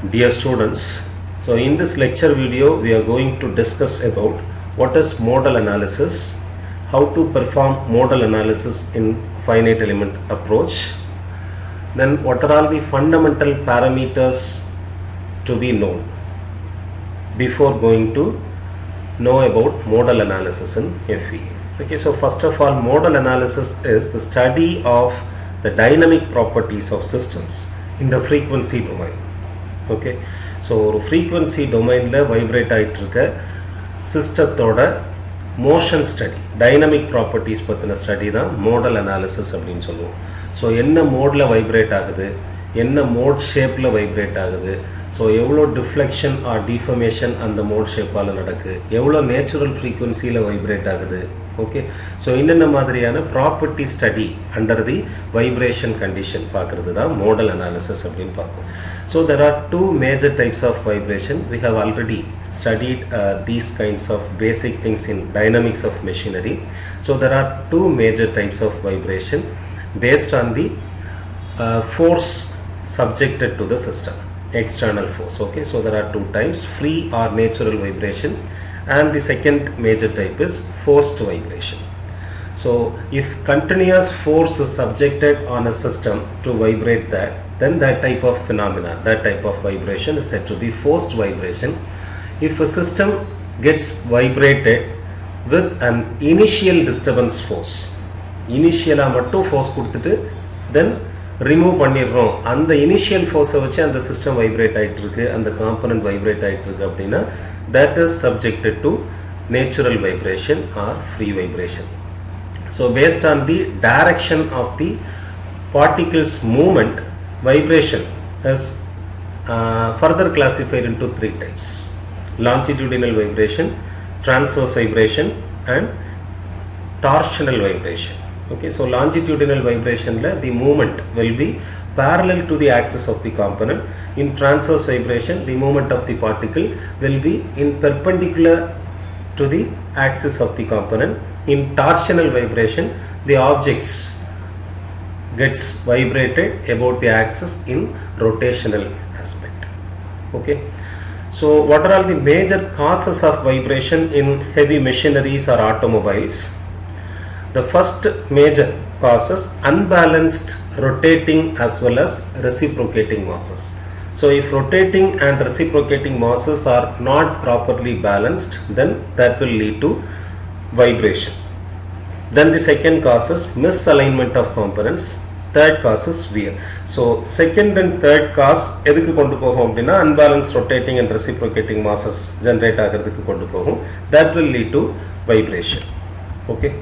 Dear students, so in this lecture video we are going to discuss about what is modal analysis, how to perform modal analysis in finite element approach, then what are all the fundamental parameters to be known before going to know about modal analysis in FE. Okay, so first of all, modal analysis is the study of the dynamic properties of systems in the frequency domain. Okay, so frequency domain la vibrate ஆயிட்டு இருக்க சிஸ்டத்தோட motion study, dynamic properties பத்தின study தான் modal analysis அப்படின்னு சொல்லுவோம். So என்ன மோட்ல vibrate ஆகுது, என்ன மோட் ஷேப்பில் வைப்ரேட் ஆகுது, ஸோ எவ்வளோ டிஃப்ளெக்ஷன் ஆர் டிஃபர்மேஷன் அந்த மோட் ஷேப்பால் நடக்குது, எவ்வளோ நேச்சுரல் ஃப்ரீக்குவன்சியில் வைப்ரேட் ஆகுது. ஓகே, ஸோ என்னென்ன மாதிரியான property study under the vibration condition பார்க்குறது தான் மோடல் அனாலிசிஸ் அப்படின்னு பார்ப்போம். So there are two major types of vibration. We have already studied these kinds of basic things in dynamics of machinery. So there are two major types of vibration based on the force subjected to the system, external force. Okay, so there are two types, free or natural vibration, and the second major type is forced vibration. So if continuous force is subjected on a system to vibrate that, then that type of phenomena, that type of vibration is said to be forced vibration. If a system gets vibrated with an initial disturbance force, initial மட்டும் force கொடுத்துட்டு then remove பண்ணிடுறோம், அந்த initial force வச்சு அந்த system vibrate ஆயிட்டு இருக்கு, அந்த component vibrate ஆயிட்டு இருக்கு அப்படின்னா that is subjected to natural vibration or free vibration. So based on the direction of the particles movement, vibration is further classified into three types: longitudinal vibration, transverse vibration, and torsional vibration. Okay, so longitudinal vibration la the movement will be parallel to the axis of the component. In transverse vibration, the movement of the particle will be in perpendicular to the axis of the component. In torsional vibration, the objects gets vibrated about the axis in rotational aspect. Okay, so what are all the major causes of vibration in heavy machineries or automobiles? The first major cause is unbalanced rotating as well as reciprocating masses. So if rotating and reciprocating masses are not properly balanced, then that will lead to vibration. Then the second cause is misalignment of components. Third cause is wear. So second and third cause எதுக்கு கொண்டு போகும் அப்படின்னா unbalanced rotating and reciprocating masses generate ஆகிறதுக்கு கொண்டு போகும். That will lead to vibration. Okay,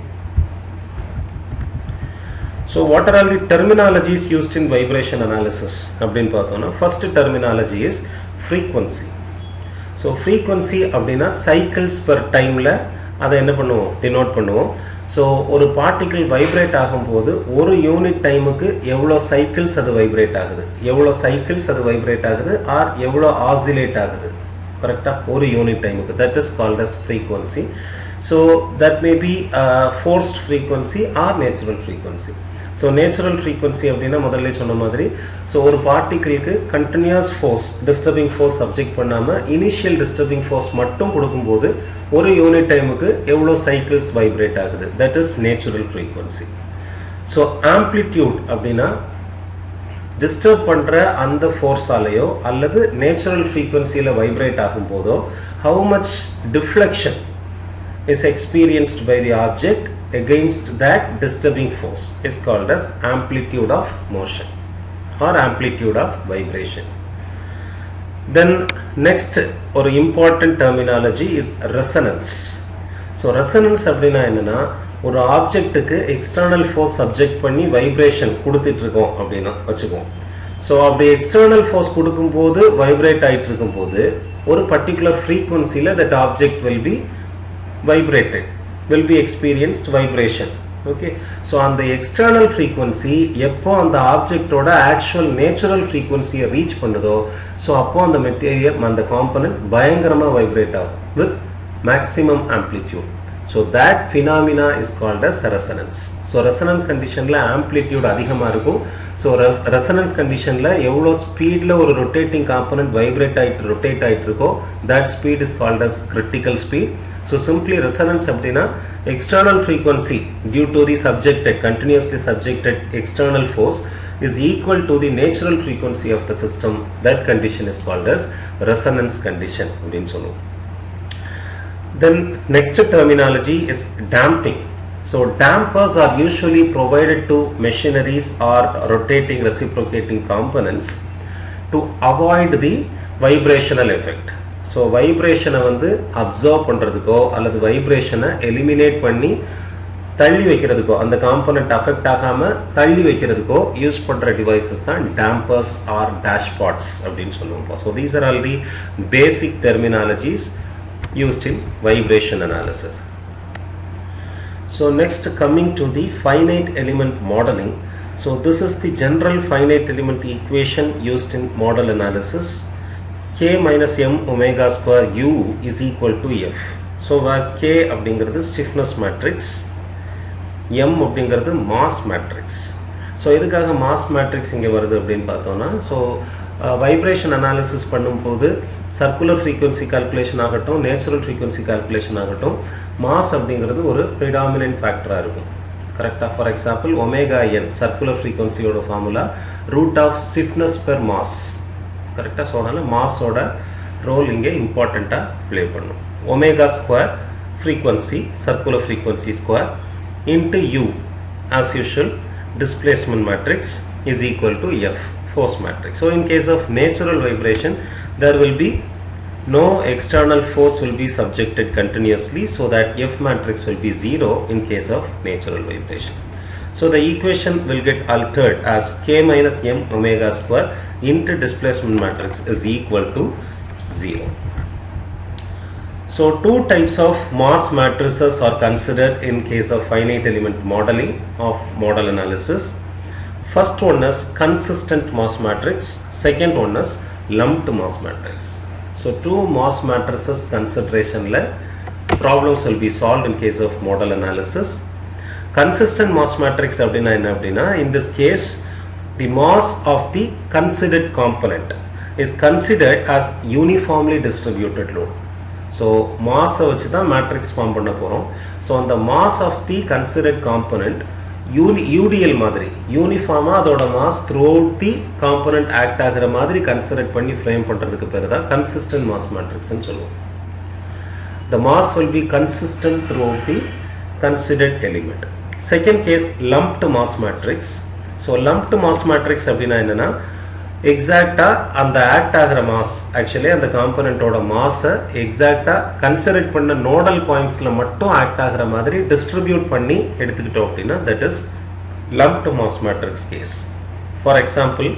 so what are all the terminologies used in vibration analysis அப்படின்னு பார்த்தோம்னா first terminology is frequency. So frequency அப்படின்னா cycles per timeல அதை என்ன பண்ணுவோம், denote பண்ணுவோம். ஸோ ஒரு பார்ட்டிகிள் வைப்ரேட் ஆகும்போது ஒரு யூனிட் டைமுக்கு எவ்வளோ சைக்கிள்ஸ் அது வைப்ரேட் ஆகுது, எவ்வளோ சைக்கிள்ஸ் அது வைப்ரேட் ஆகுது ஆர் எவ்வளோ ஆசிலேட் ஆகுது கரெக்டாக ஒரு யூனிட் டைமுக்கு, that is called as frequency. So that may be forced frequency or natural frequency. So natural frequency அப்படின்னா முதல்ல சொன்ன மாதிரி ஸோ ஒரு பார்ட்டிகிளுக்கு continuous force disturbing force subject பண்ணாமல் இனிஷியல் டிஸ்டர்பிங் ஃபோர்ஸ் மட்டும் கொடுக்கும்போது ஒரு யூனிட் டைமுக்கு எவ்வளோ சைக்கிள்ஸ் வைப்ரேட் ஆகுது, that is natural frequency. So amplitude அப்படின்னா டிஸ்டர்ப் பண்ணுற அந்த ஃபோர்ஸாலேயோ அல்லது நேச்சுரல் ஃப்ரீக்வன்சியில் வைப்ரேட் ஆகும்போதோ how much deflection is experienced by the object against that disturbing force is called as amplitude of motion or amplitude of vibration. Then next or important terminology is resonance. So resonance அப்படினா என்னன்னா ஒரு ஆப்ஜெக்ட்டுக்கு external force subject பண்ணி vibration கொடுத்துட்டு இருக்கோம் அப்படின்னா வச்சுக்குவோம். So அப்படி external force கொடுக்கும்போது வைப்ரேட் ஆகிட்டு இருக்கும்போது ஒரு பர்டிகுலர் ஃப்ரீக்வன்சியில் that object will be vibrated, will be experienced vibration. Okay, so on the external frequency எப்போ அந்த ஆப்ஜெக்டோட ஆக்சுவல் நேச்சுரல் ஃப்ரீக்வன்சியை ரீச் பண்ணுதோ ஸோ அப்போ அந்த மெட்டீரியல் அந்த காம்பனன்ட் பயங்கரமாக வைப்ரேட் ஆகும் with maximum amplitude. So that phenomena is called as resonance. So resonance கண்டிஷனில் amplitude அதிகமாக இருக்கும். ஸோ ரெசனன்ஸ் கண்டிஷனில் எவ்வளோ ஸ்பீடில் ஒரு ரொட்டேட்டிங் காம்பனன்ட் வைப்ரேட் ஆகிட்டு ரொட்டேட் ஆகிட்டு இருக்கோ that speed is called as critical speed. So simply resonance அப்படின்னா external frequency due to the subjected continuously subjected external force is equal to the natural frequency of the system. That condition is called as resonance condition. Then next terminology is damping. So dampers are usually provided to machineries or rotating reciprocating components to avoid the vibrational effect. So vibration வந்து absorb பண்றதுக்கோ அல்லது vibration eliminate பண்ணி தள்ளி வைக்கிறதுக்கோ அந்த component affect ஆகாம தள்ளி வைக்கிறதுக்கோ use பண்ற devices தான் dampers or dashpots அப்படின்னு சொல்லுவோம். So these are all the basic terminologies used in vibration analysis. So next coming to the finite element modeling. So this is the general finite element equation used in model analysis. K minus m omega square u is equal to f. So where K அப்படிங்கிறது stiffness matrix, M அப்படிங்கிறது mass matrix. So இதுக்காக mass matrix இங்கே வருது அப்படின்னு பார்த்தோன்னா, so vibration analysis பண்ணும்போது circular frequency calculation ஆகட்டும் natural frequency calculation ஆகட்டும் மாஸ் அப்படிங்கிறது ஒரு ப்ரிடாமினன்ட் ஃபேக்டராக இருக்கும். கரெக்டாக? For example omega n circular ஃப்ரீக்வன்சியோட formula root of stiffness per mass. கரெக்டாக? ஸோ அதனால் மாஸோட ரோல் இங்கே இம்பார்ட்டண்ட்டாக ப்ளே பண்ணும். Omega square frequency circular frequency square into u as usual displacement matrix is equal to f force matrix. So in case of natural vibration there will be no external force will be subjected continuously, so that f matrix will be 0 in case of natural vibration. So the equation will get altered as k minus m omega square into displacement matrix is equal to 0. So two types of mass matrices are considered in case of finite element modeling of model analysis. First one is consistent mass matrix, second one is lumped mass matrix. So two mass matrices consideration la problems will be solved in case of model analysis. Consistent mass matrix அப்படினா என்ன அப்படினா, in this case the mass of the considered component is considered as uniformly distributed load. So மாஸை வச்சு தான் matrix form பண்ண போகிறோம். So அந்த mass of the considered component UDL மாதிரி யூனிஃபார்மாக அதோட mass throughout the component act ஆகிற மாதிரி கன்சிடர் பண்ணி ஃப்ரேம் பண்ணுறதுக்கு பேர் தான் கன்சிஸ்டன்ட் மாஸ் மேட்ரிக்ஸ்ன்னு சொல்லுவோம். The mass will be consistent throughout the considered element. Second case lumped mass matrix. So lumped mass matrix அப்படின்னா என்னென்னா, எக்ஸாக்டாக அந்த ஆக்ட் ஆகிற மாஸ் ஆக்சுவலி அந்த காம்பனண்ட்டோட மாஸை எக்ஸாக்டாக கன்சிடர் பண்ண நோடல் பாயிண்ட்ஸில் மட்டும் ஆக்ட் ஆகிற மாதிரி டிஸ்ட்ரிபியூட் பண்ணி எடுத்துக்கிட்டோம் அப்படின்னா that is lumped mass matrix case. For example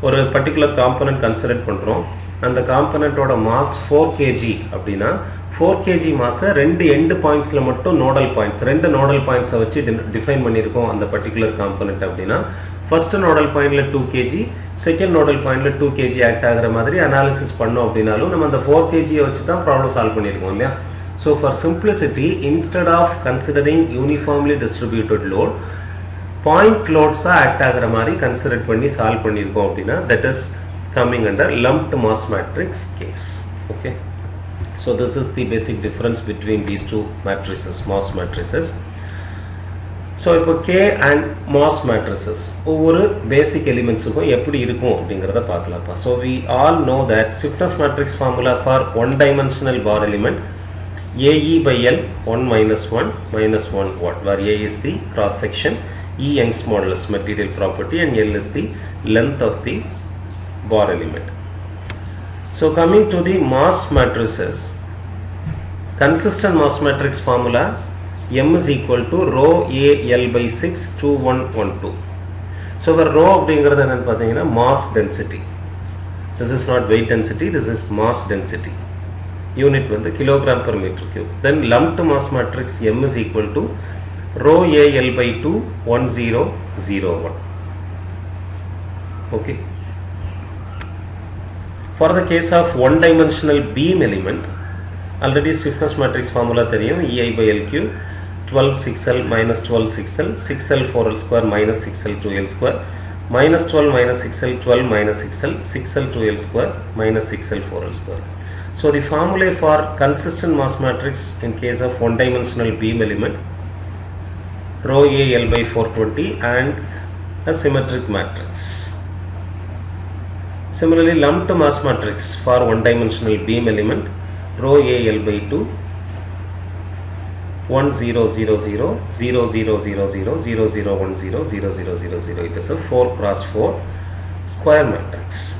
ஒரு பர்டிகுலர் காம்பனண்ட் கன்சிடர் பண்ணுறோம், அந்த காம்பனண்ட்டோட மாஸ் 4 kg அப்படின்னா 4 kg மாஸை ரெண்டு எண்டு பாயிண்ட்ஸில் மட்டும் நோடல் பாயிண்ட்ஸ் ரெண்டு நோடல் பாயிண்ட்ஸை வச்சு டிஃபைன் பண்ணியிருக்கோம் அந்த பர்டிகுலர் காம்பனண்ட் அப்படின்னா ஃபர்ஸ்ட் நோடல் பாயிண்ட்ல 2 kg செகண்ட் நோடல் பாயிண்ட்ல 2 kg ஆக்ட் ஆகிற மாதிரி அனாலிசிஸ் பண்ணோம் அப்படின்னாலும் நம்ம அந்த 4 kg வச்சு தான் ப்ராப்ளம் சால்வ் பண்ணியிருக்கோம் இல்லையா. So for simplicity instead of considering uniformly distributed load point லோட்ஸாக ஆக்ட் ஆகிற மாதிரி கன்சிடர் பண்ணி சால்வ் பண்ணியிருக்கோம் அப்படின்னா that is coming under lumped mass matrix case. Okay, so this is the basic difference between these two matrices mass matrices. So இப்போ K and mass matrices ஒவ்வொரு basic எலிமெண்ட்ஸுக்கும் எப்படி இருக்கும் அப்படிங்கிறத பார்க்கலாம்ப்பா. So we all know that stiffness matrix formula for one dimensional bar element AE by L 1 minus 1 watt, where A is the cross section, E Young's modulus material property, and L is the length of the bar element. So coming to the mass matrices, consistent mass matrix formula M is equal to rho A L by 6 2 1 1 2. So the rho அப்படிங்கிறது என்னன்னு பார்த்தீங்கன்னா mass density. This is not weight density, this is mass density. Unit வந்து kilogram per meter cube. Then lumped mass matrix M is equal to rho A L by 2 1 0 0 1. Okay. For the case of one dimensional beam element, already stiffness matrix formula தெரியும், EI by L cube. 12 6L minus 12 6L, 6L 4L square minus 6L 2L square, minus 12 minus 6L 12 minus 6L, 6L 2L square minus 6L 4L square. So the formula for consistent mass matrix in case of one dimensional beam element, rho A L by 420 and a symmetric matrix. Similarly, lumped mass matrix for one dimensional beam element, rho A L by 2, 1 0 0 0 0 0 0 0 0 0 1 0 0 0 0 0. It is a 4 cross 4 square matrix.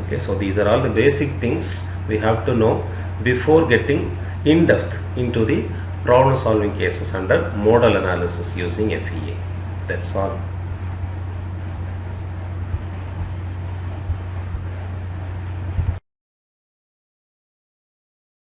Okay, so these are all the basic things we have to know before getting in depth into the problem solving cases under modal analysis using FEA. That's all.